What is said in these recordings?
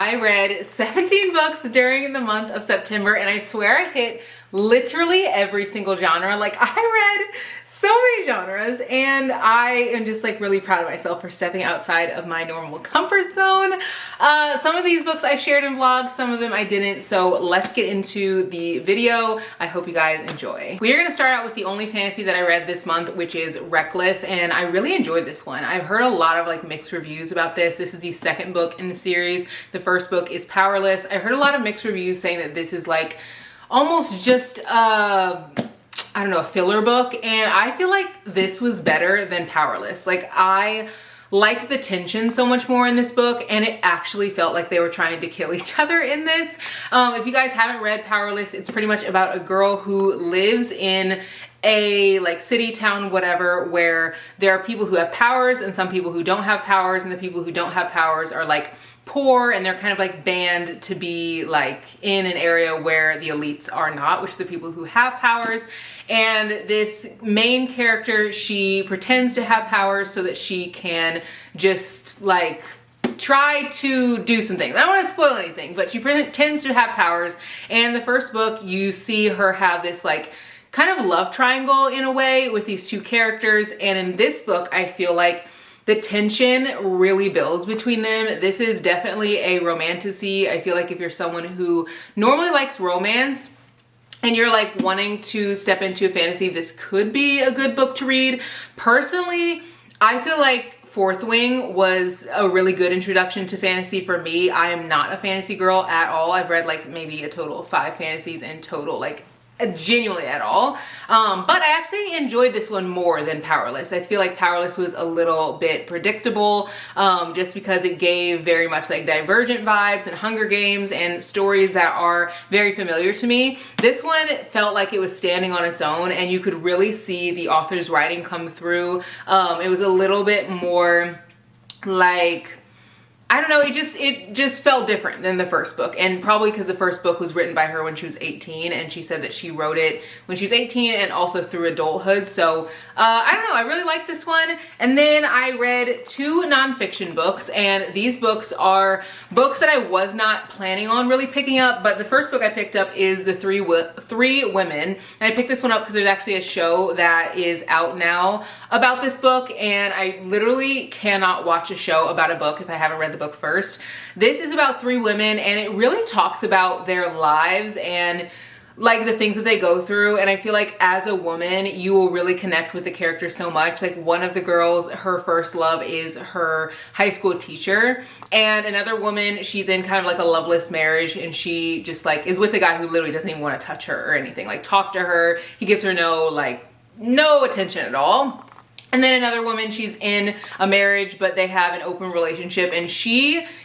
I read 17 books during the month of September, and I swear I hit literally every single genre. Like, I read so many genres, and I am just like really proud of myself for stepping outside of my normal comfort zone. Some of these books I shared in vlogs, some of them I didn't, so let's get into the video. I hope you guys enjoy. We are gonna start out with the only fantasy that I read this month, which is Reckless, and I really enjoyed this one. I've heard a lot of like mixed reviews about this. This is the second book in the series. The first book is Powerless. I heard a lot of mixed reviews saying that this is like almost just I don't know, a filler book, and I feel like this was better than Powerless. Like, I liked the tension so much more in this book, and it actually felt like they were trying to kill each other in this. If you guys haven't read Powerless, it's pretty much about a girl who lives in a like city, town, whatever, where there are people who have powers and some people who don't have powers, and the people who don't have powers are like poor, and they're kind of like banned to be like in an area where the elites are not, which is the people who have powers. And this main character, she pretends to have powers so that she can just like try to do some things. I don't want to spoil anything, but she pretends to have powers. And the first book, you see her have this like kind of love triangle in a way with these two characters. And in this book, I feel like the tension really builds between them. This is definitely a romantasy. I feel like if you're someone who normally likes romance and you're like wanting to step into a fantasy, this could be a good book to read. Personally, I feel like Fourth Wing was a really good introduction to fantasy for me. I am not a fantasy girl at all. I've read like maybe a total of 5 fantasies in total, like genuinely at all. But I actually enjoyed this one more than Powerless. I feel like Powerless was a little bit predictable, just because it gave very much like Divergent vibes and Hunger Games and stories that are very familiar to me. This one felt like it was standing on its own, and you could really see the author's writing come through. It was a little bit more like, I don't know, it just felt different than the first book, and probably because the first book was written by her when she was 18, and she said that she wrote it when she was 18 and also through adulthood. So I don't know, I really like this one. And then I read 2 nonfiction books, and these books are books that I was not planning on really picking up, but the first book I picked up is The Three Women, and I picked this one up because there's actually a show that is out now about this book, and I literally cannot watch a show about a book if I haven't read the book first. This is about 3 women, and it really talks about their lives and like the things that they go through. And I feel like as a woman, you will really connect with the characters so much. Like, one of the girls, her first love is her high school teacher, and another woman, she's in kind of like a loveless marriage, and she just like is with a guy who literally doesn't even want to touch her or anything, like talk to her. He gives her no attention at all. And then another woman, she's in a marriage, but they have an open relationship, and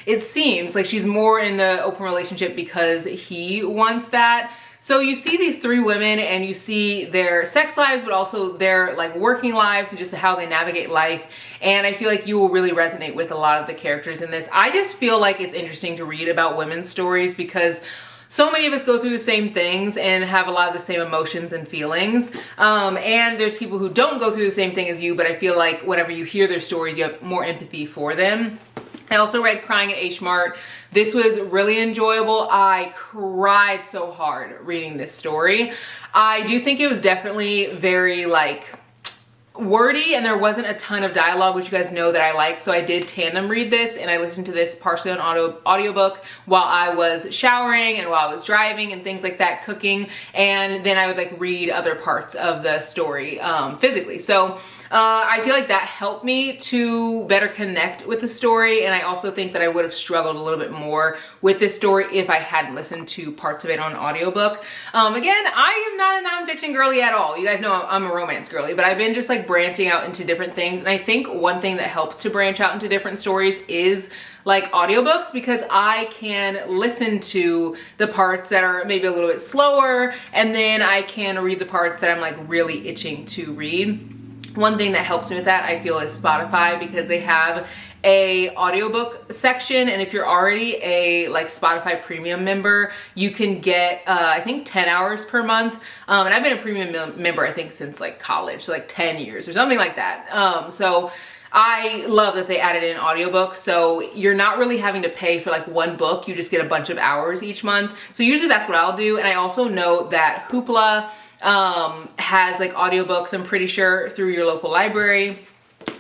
it seems like she's more in the open relationship because he wants that. So you see these 3 women, and you see their sex lives, but also their like working lives and just how they navigate life. And I feel like you will really resonate with a lot of the characters in this. I just feel like it's interesting to read about women's stories because so many of us go through the same things and have a lot of the same emotions and feelings. And there's people who don't go through the same thing as you, but I feel like whenever you hear their stories, you have more empathy for them. I also read Crying at H Mart. This was really enjoyable. I cried so hard reading this story. I do think it was definitely very like wordy, and there wasn't a ton of dialogue, which you guys know that I like. So I did tandem read this, and I listened to this partially on audiobook while I was showering and while I was driving and things like that, cooking, and then I would like read other parts of the story physically. So I feel like that helped me to better connect with the story, and I also think that I would have struggled a little bit more with this story if I hadn't listened to parts of it on audiobook. Again, I am not a nonfiction girly at all. You guys know I'm a romance girly, but I've been just like branching out into different things, and I think one thing that helps to branch out into different stories is like audiobooks, because I can listen to the parts that are maybe a little bit slower, and then I can read the parts that I'm like really itching to read. One thing that helps me with that, I feel, is Spotify, because they have a audiobook section, and if you're already a like Spotify premium member, you can get I think 10 hours per month, and I've been a premium member I think since like college, so like 10 years or something like that. So I love that they added in audiobooks, so you're not really having to pay for like one book, you just get a bunch of hours each month. So usually that's what I'll do. And I also know that Hoopla has like audiobooks, I'm pretty sure, through your local library.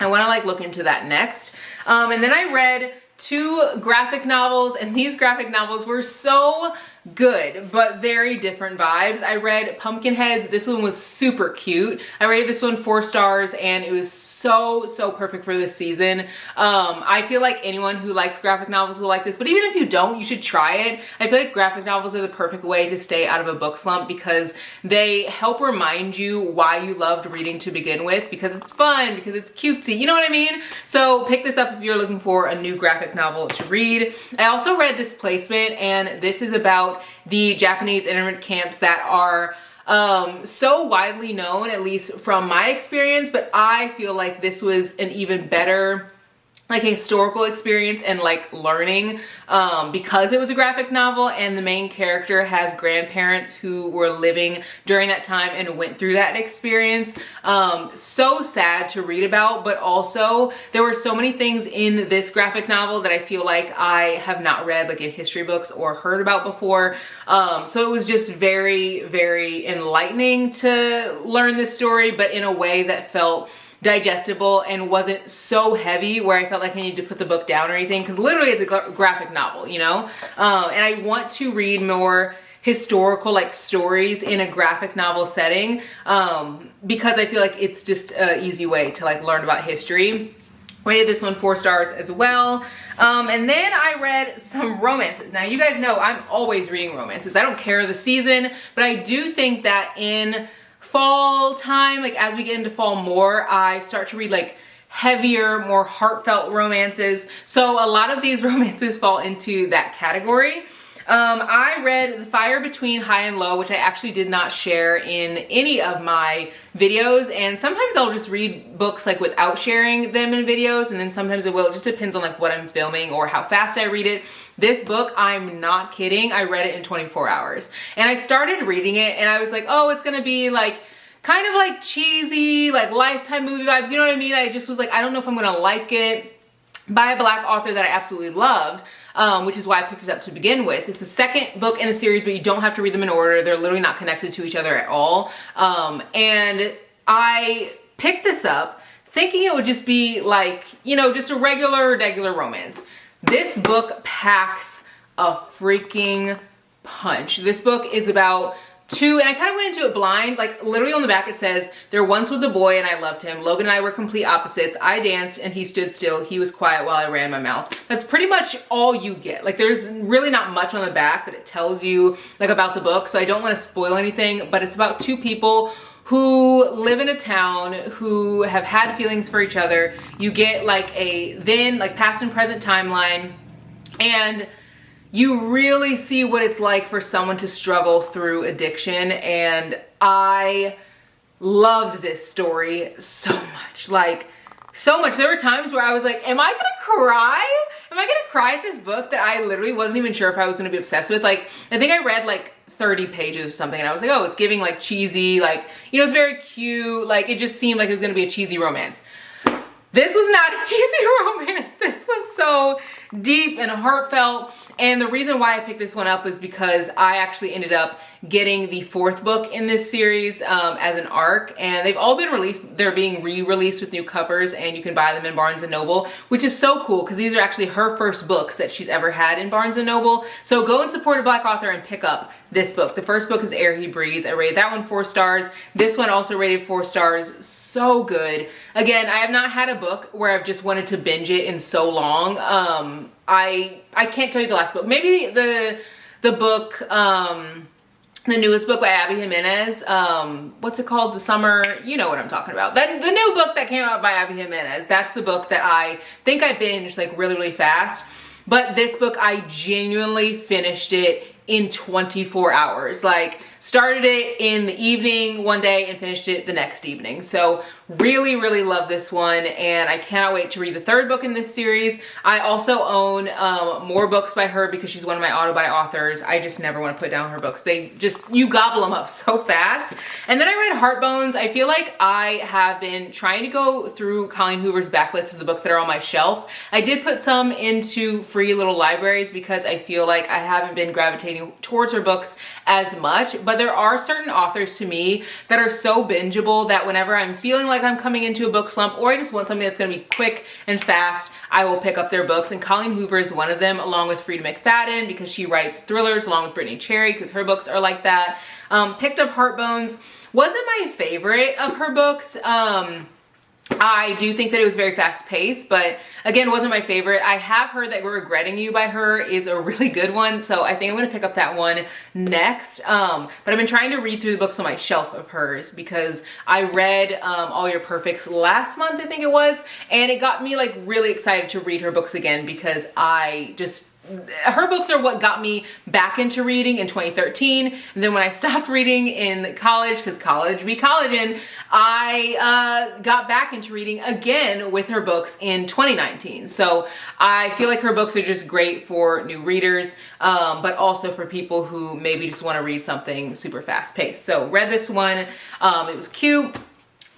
I want to like look into that next. And then I read 2 graphic novels, and these graphic novels were so good, but very different vibes. I read Pumpkinheads. This one was super cute. I rated this one 4 stars, and it was so perfect for this season. I feel like anyone who likes graphic novels will like this, but even if you don't, you should try it. I feel like graphic novels are the perfect way to stay out of a book slump because they help remind you why you loved reading to begin with, because it's fun, because it's cutesy, you know what I mean? So pick this up if you're looking for a new graphic novel to read. I also read Displacement, and this is about the Japanese internment camps that are so widely known, at least from my experience, but I feel like this was an even better like historical experience and like learning because it was a graphic novel and the main character has grandparents who were living during that time and went through that experience. So sad to read about, but also there were so many things in this graphic novel that I feel like I have not read like in history books or heard about before. So it was just very enlightening to learn this story, but in a way that felt digestible and wasn't so heavy where I felt like I needed to put the book down or anything, because literally it's a graphic novel, you know? And I want to read more historical like stories in a graphic novel setting because I feel like it's just an easy way to like learn about history. Rated this one 4 stars as well. And then I read some romances. Now you guys know I'm always reading romances. I don't care the season, but I do think that in fall time, like as we get into fall more, I start to read like heavier, more heartfelt romances. So a lot of these romances fall into that category. I read The Fire Between High and Low, which I actually did not share in any of my videos. And sometimes I'll just read books like without sharing them in videos. And then sometimes I will. It just depends on like what I'm filming or how fast I read it. This book, I'm not kidding, I read it in 24 hours. And I started reading it and I was like, oh, it's gonna be like kind of like cheesy, like Lifetime movie vibes, you know what I mean? I just was like, I don't know if I'm gonna like it, by a Black author that I absolutely loved, which is why I picked it up to begin with. It's the second book in a series, but you don't have to read them in order. They're literally not connected to each other at all. And I picked this up thinking it would just be like, you know, just a regular romance. This book packs a freaking punch. This book is about 2, and I kind of went into it blind, like literally on the back it says, there once was a boy and I loved him. Logan and I were complete opposites. I danced and he stood still. He was quiet while I ran my mouth. That's pretty much all you get. Like there's really not much on the back that it tells you like about the book, so I don't want to spoil anything, but it's about 2 people who live in a town who have had feelings for each other. You get like a then like past and present timeline, and you really see what it's like for someone to struggle through addiction. And I loved this story so much, like so much. There were times where I was like, am I gonna cry? Am I gonna cry at this book that I literally wasn't even sure if I was gonna be obsessed with? Like, I think I read like 30 pages or something and I was like, oh, it's giving like cheesy, like, you know, it's very cute. Like it just seemed like it was gonna be a cheesy romance. This was not a cheesy romance. This was so deep and heartfelt. And the reason why I picked this one up was because I actually ended up getting the 4th book in this series as an arc, and they've all been released. They're being re-released with new covers, and you can buy them in Barnes & Noble, which is so cool because these are actually her first books that she's ever had in Barnes & Noble. So go and support a Black author and pick up this book. The first book is Air He Breathes. I rated that one 4 stars. This one also rated 4 stars. So good. Again, I have not had a book where I've just wanted to binge it in so long. I can't tell you the last book. Maybe the book, the newest book by Abby Jimenez. What's it called? The Summer, you know what I'm talking about. The new book that came out by Abby Jimenez. That's the book that I think I binged like really fast. But this book, I genuinely finished it in 24 hours. Like, started it in the evening one day and finished it the next evening. So really, really love this one, and I cannot wait to read the third book in this series. I also own more books by her because she's one of my auto-buy authors. I just never want to put down her books. They just, you gobble them up so fast. And then I read Heartbones. I feel like I have been trying to go through Colleen Hoover's backlist of the books that are on my shelf. I did put some into free little libraries because I feel like I haven't been gravitating towards her books as much, but there are certain authors to me that are so bingeable that whenever I'm feeling like I'm coming into a book slump, or I just want something that's going to be quick and fast, I will pick up their books, and Colleen Hoover is one of them, along with Frida McFadden, because she writes thrillers, along with Brittany Cherry, because her books are like that. Picked up Heartbones. Wasn't my favorite of her books. I do think that it was very fast paced, but again, wasn't my favorite. I have heard that Regretting You by her is a really good one, so I think I'm gonna pick up that one next. But I've been trying to read through the books on my shelf of hers because I read All Your Perfects last month, I think it was, and it got me like really excited to read her books again because her books are what got me back into reading in 2013. And then when I stopped reading in college, because college be collagen, I got back into reading again with her books in 2019. So I feel like her books are just great for new readers, but also for people who maybe just want to read something super fast paced. So read this one. It was cute.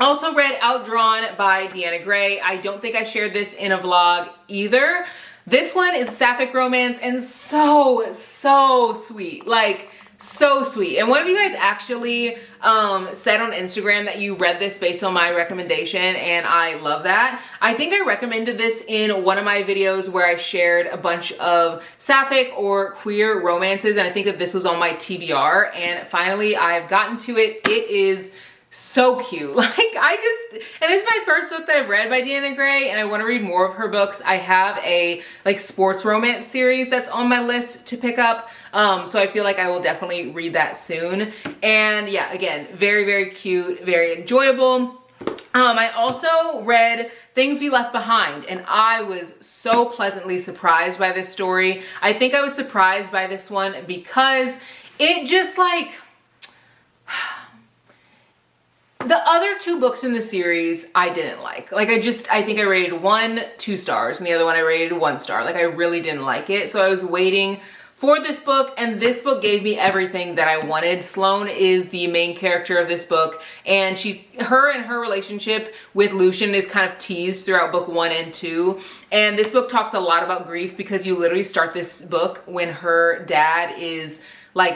Also read Outdrawn by Deanna Gray. I don't think I shared this in a vlog either. This one is sapphic romance and so sweet, like so sweet. And one of you guys actually said on Instagram that you read this based on my recommendation, and I love that. I think I recommended this in one of my videos where I shared a bunch of sapphic or queer romances, and I think that this was on my TBR, and finally I've gotten to it. It is so cute. Like, and this is my first book that I've read by Deanna Gray, and I want to read more of her books. I have a like sports romance series that's on my list to pick up. So I feel like I will definitely read that soon. And yeah, again, very, very cute, very enjoyable. I also read Things We Left Behind, and I was so pleasantly surprised by this story. I think I was surprised by this one because it just like, the other two books in the series I didn't like. Like, I think I rated one 2 stars and the other one I rated 1 star. Like, I really didn't like it. So I was waiting for this book, and this book gave me everything that I wanted. Sloane is the main character of this book, and her relationship with Lucian is kind of teased throughout book 1 and 2. And this book talks a lot about grief because you literally start this book when her dad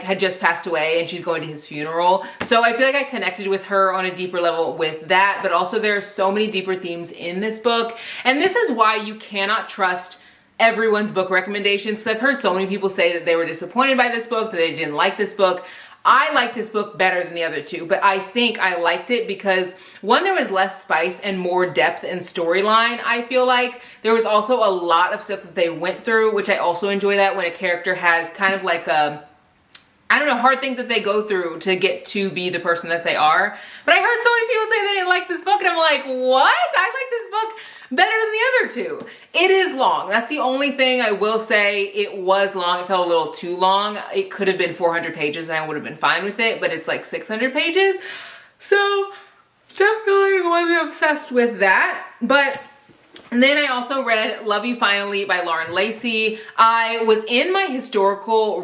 had just passed away and she's going to his funeral. So I feel like I connected with her on a deeper level with that, but also there are so many deeper themes in this book. And this is why you cannot trust everyone's book recommendations. I've heard so many people say that they were disappointed by this book, that they didn't like this book. I like this book better than the other two, but I think I liked it because one, there was less spice and more depth and storyline. I feel like there was also a lot of stuff that they went through, which I also enjoy that when a character has kind of like hard things that they go through to get to be the person that they are. But I heard so many people say they didn't like this book, and I'm like, what? I like this book better than the other two. It is long. That's the only thing I will say. It was long. It felt a little too long. It could have been 400 pages and I would have been fine with it, but it's like 600 pages. So definitely wasn't obsessed with that. And then I also read Love You Finally by Lauren Lacey. I was in my historical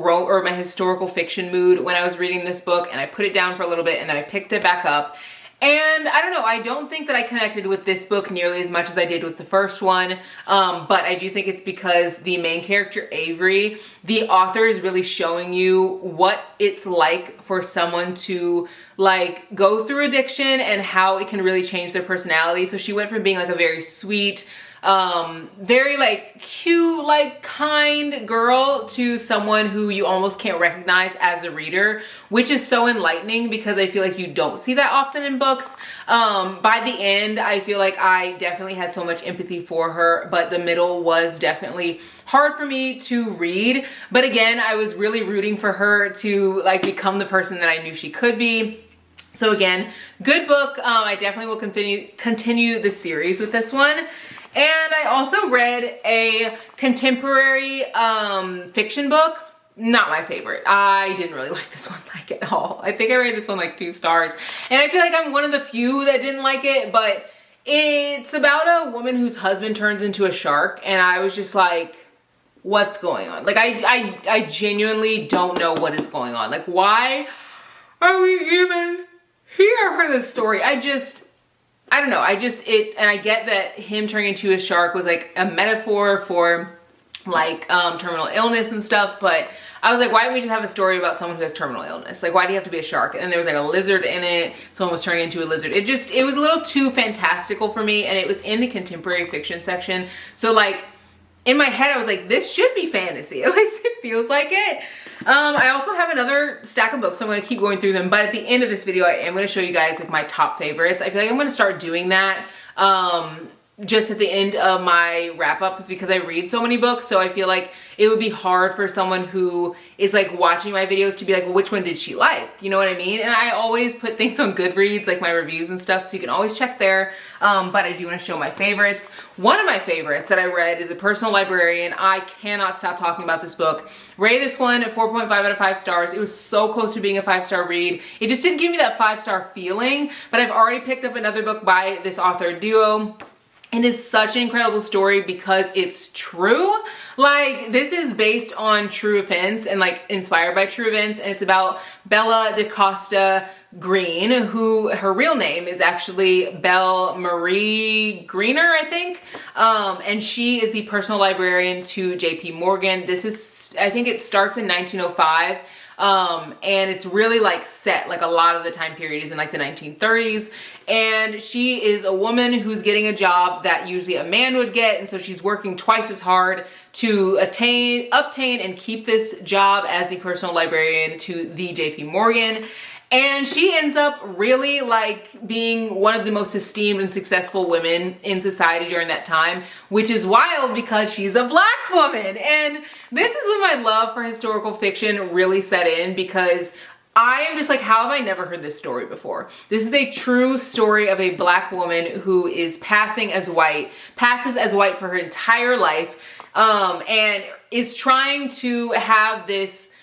fiction mood when I was reading this book, and I put it down for a little bit and then I picked it back up. And I don't know, I don't think that I connected with this book nearly as much as I did with the first one, but I do think it's because the main character, Avery, the author is really showing you what it's like for someone to like go through addiction and how it can really change their personality. So she went from being like a very sweet, very like cute, like kind girl to someone who you almost can't recognize as a reader, which is so enlightening because I feel like you don't see that often in books. By the end, I feel like I definitely had so much empathy for her, but the middle was definitely hard for me to read. But again, I was really rooting for her to like become the person that I knew she could be. So again, good book. I definitely will continue the series with this one. And I also read a contemporary fiction book not my favorite. I didn't really like this one like at all. I think I rated this one like 2 stars. And I feel like I'm one of the few that didn't like it, but it's about a woman whose husband turns into a shark, and I was just like, what's going on? Like, I genuinely don't know what is going on. Like, why are we even here for this story? I don't know. And I get that him turning into a shark was like a metaphor for like terminal illness and stuff, but I was like, why don't we just have a story about someone who has terminal illness? Like, why do you have to be a shark? And there was like a lizard in it. Someone was turning into a lizard. It was a little too fantastical for me, and it was in the contemporary fiction section. So like, in my head, I was like, this should be fantasy. At least it feels like it. I also have another stack of books, so I'm going to keep going through them. But at the end of this video, I am going to show you guys like my top favorites. I feel like I'm going to start doing that just at the end of my wrap-ups because I read so many books. So I feel like it would be hard for someone who is like watching my videos to be like, well, which one did she like? You know what I mean? And I always put things on Goodreads, like my reviews and stuff, so you can always check there. But I do want to show my favorites. One of my favorites that I read is A Personal Librarian. I cannot stop talking about this book. Rated this one at 4.5 out of 5 stars. It was so close to being a 5-star read. It just didn't give me that 5-star feeling, but I've already picked up another book by this author duo. It is such an incredible story because it's true. Like, this is based on true events and like inspired by true events, and it's about Bella DaCosta Green, who her real name is actually Belle Marie Greener, I think. And she is the personal librarian to JP Morgan. This is, I think it starts in 1905. And it's really like set, like a lot of the time period is in like the 1930s, and she is a woman who's getting a job that usually a man would get, and so she's working twice as hard to obtain and keep this job as the personal librarian to the JP Morgan. And she ends up really like being one of the most esteemed and successful women in society during that time, which is wild because she's a Black woman. And this is when my love for historical fiction really set in, because I am just like, how have I never heard this story before? This is a true story of a Black woman who is passes as white for her entire life, and is trying to have this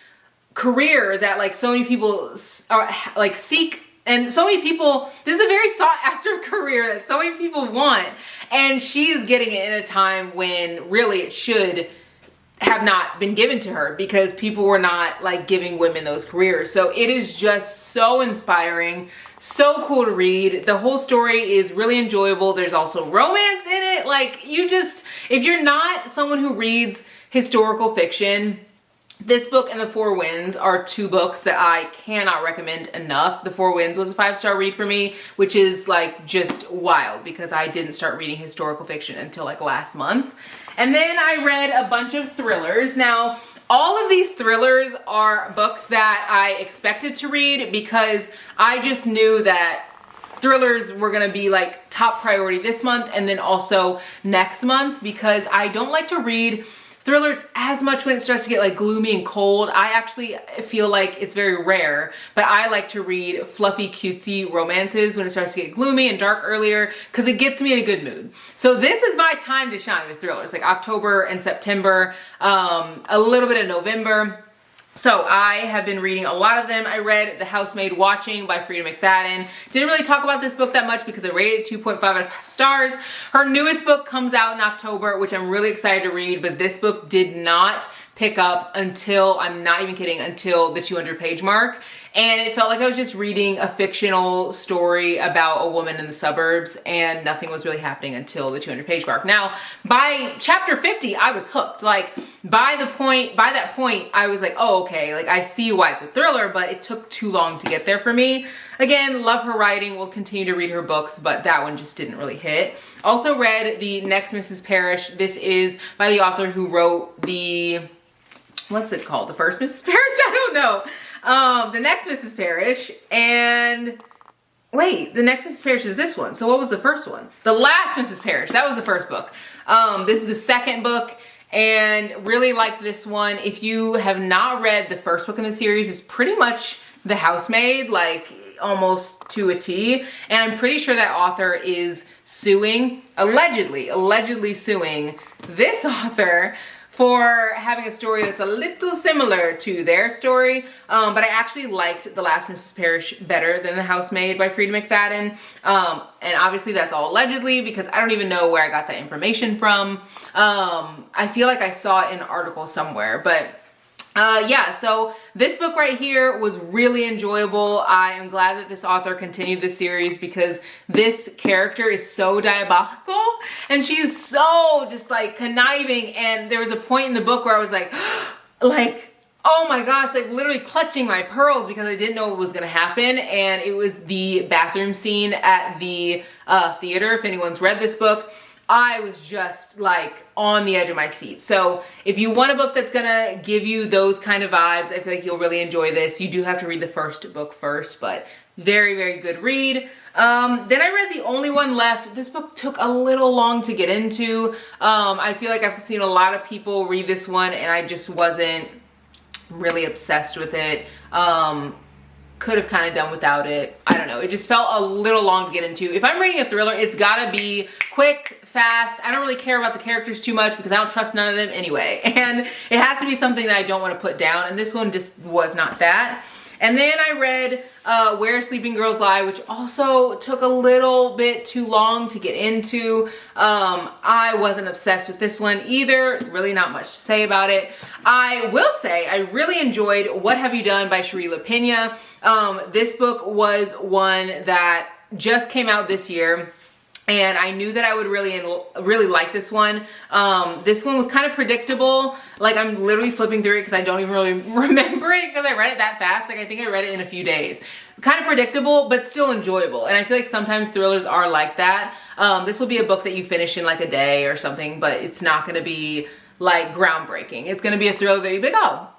career that like so many people are like seek, and so many people, this is a very sought after career that so many people want, and she's getting it in a time when really it should have not been given to her because people were not like giving women those careers. So it is just so inspiring, so cool to read. The whole story is really enjoyable. There's also romance in it. Like, you just, if you're not someone who reads historical fiction, this book and The Four Winds are 2 books that I cannot recommend enough. The Four Winds was a 5-star read for me, which is like just wild because I didn't start reading historical fiction until like last month. And then I read a bunch of thrillers. Now, all of these thrillers are books that I expected to read because I just knew that thrillers were gonna be like top priority this month and then also next month, because I don't like to read thrillers as much when it starts to get like gloomy and cold. I actually feel like it's very rare, but I like to read fluffy, cutesy romances when it starts to get gloomy and dark earlier because it gets me in a good mood. So this is my time to shine with thrillers, like October and September, a little bit of November. So I have been reading a lot of them. I read The Housemaid Watching by Frida McFadden. Didn't really talk about this book that much because I rated it 2.5 out of 5 stars. Her newest book comes out in October, which I'm really excited to read, but this book did not pick up until, I'm not even kidding, until the 200-page mark. And it felt like I was just reading a fictional story about a woman in the suburbs, and nothing was really happening until the 200-page mark. Now, by chapter 50, I was hooked. Like, by that point, I was like, oh, okay, like I see why it's a thriller, but it took too long to get there for me. Again, love her writing, will continue to read her books, but that one just didn't really hit. Also read The Next Mrs. Parrish. This is by the author who wrote the, what's it called? The First Mrs. Parrish? I don't know. The Next Mrs. Parrish, and wait, The Next Mrs. Parrish is this one. So what was the first one? The Last Mrs. Parrish. That was the first book. This is the second book, and really liked this one. If you have not read the first book in the series, it's pretty much The Housemaid, like almost to a T. And I'm pretty sure that author is suing, allegedly suing this author for having a story that's a little similar to their story, but I actually liked The Last Mrs. Parrish better than The Housemaid by Frida McFadden, and obviously that's all allegedly because I don't even know where I got that information from. I feel like I saw it in an article somewhere, but yeah, so this book right here was really enjoyable. I am glad that this author continued this series because this character is so diabolical and she's so just like conniving, and there was a point in the book where I was like, oh my gosh, like literally clutching my pearls because I didn't know what was gonna happen. And it was the bathroom scene at the theater. If anyone's read this book, I was just like on the edge of my seat. So if you want a book that's gonna give you those kind of vibes, I feel like you'll really enjoy this. You do have to read the first book first, but very, very good read. Then I read The Only One Left. This book took a little long to get into. I feel like I've seen a lot of people read this one and I just wasn't really obsessed with it. Could have kind of done without it. I don't know. It just felt a little long to get into. If I'm reading a thriller, it's gotta be quick, fast. I don't really care about the characters too much because I don't trust none of them anyway. And it has to be something that I don't want to put down. And this one just was not that. And then I read Where Sleeping Girls Lie, which also took a little bit too long to get into. I wasn't obsessed with this one either. Really not much to say about it. I will say I really enjoyed What Have You Done by Cherie LaPena. This book was one that just came out this year, and I knew that I would really like this one. This one was kind of predictable. Like, I'm literally flipping through it because I don't even really remember it because I read it that fast. Like, I think I read it in a few days. Kind of predictable, but still enjoyable. And I feel like sometimes thrillers are like that. This will be a book that you finish in like a day or something, but it's not gonna be like groundbreaking. It's gonna be a thriller that you'd be like, oh,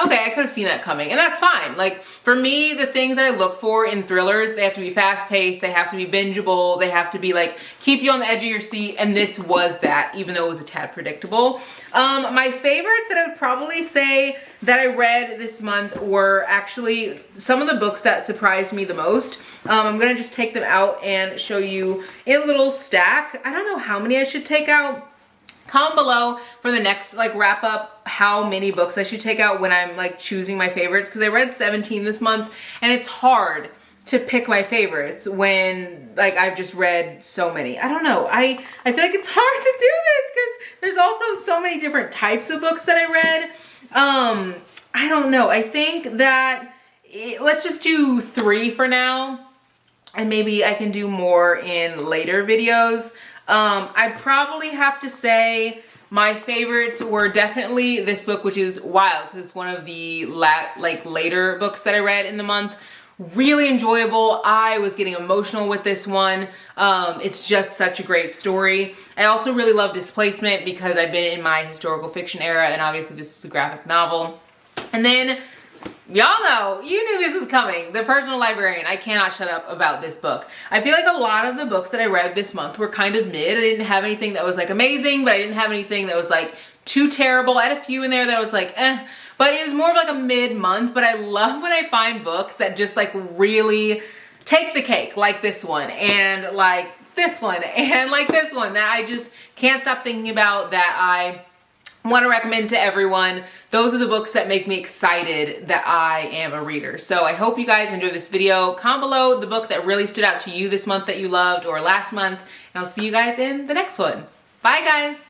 okay, I could have seen that coming, and that's fine. Like, for me, the things that I look for in thrillers, they have to be fast-paced, they have to be bingeable, they have to be like, keep you on the edge of your seat, and this was that, even though it was a tad predictable. My favorites that I would probably say that I read this month were actually some of the books that surprised me the most. I'm gonna just take them out and show you in a little stack. I don't know how many I should take out. Comment below for the next like wrap up how many books I should take out when I'm like choosing my favorites, because I read 17 this month and it's hard to pick my favorites when like I've just read so many. I don't know. I feel like it's hard to do this because there's also so many different types of books that I read. I don't know. I think that let's just do 3 for now, and maybe I can do more in later videos. I probably have to say my favorites were definitely this book, which is Wild, because it's one of the later books that I read in the month. Really enjoyable. I was getting emotional with this one. It's just such a great story. I also really love Displacement because I've been in my historical fiction era, and obviously this is a graphic novel. And then y'all know, you knew this was coming, The Personal Librarian. I cannot shut up about this book. I feel like a lot of the books that I read this month were kind of mid. I didn't have anything that was like amazing, but I didn't have anything that was like too terrible. I had a few in there that was like, eh, but it was more of like a mid-month. But I love when I find books that just like really take the cake, like this one, and like this one, and like this one, that I just can't stop thinking about, that I want to recommend to everyone. Those are the books that make me excited that I am a reader. So I hope you guys enjoyed this video. Comment below the book that really stood out to you this month that you loved, or last month, and I'll see you guys in the next one. Bye guys.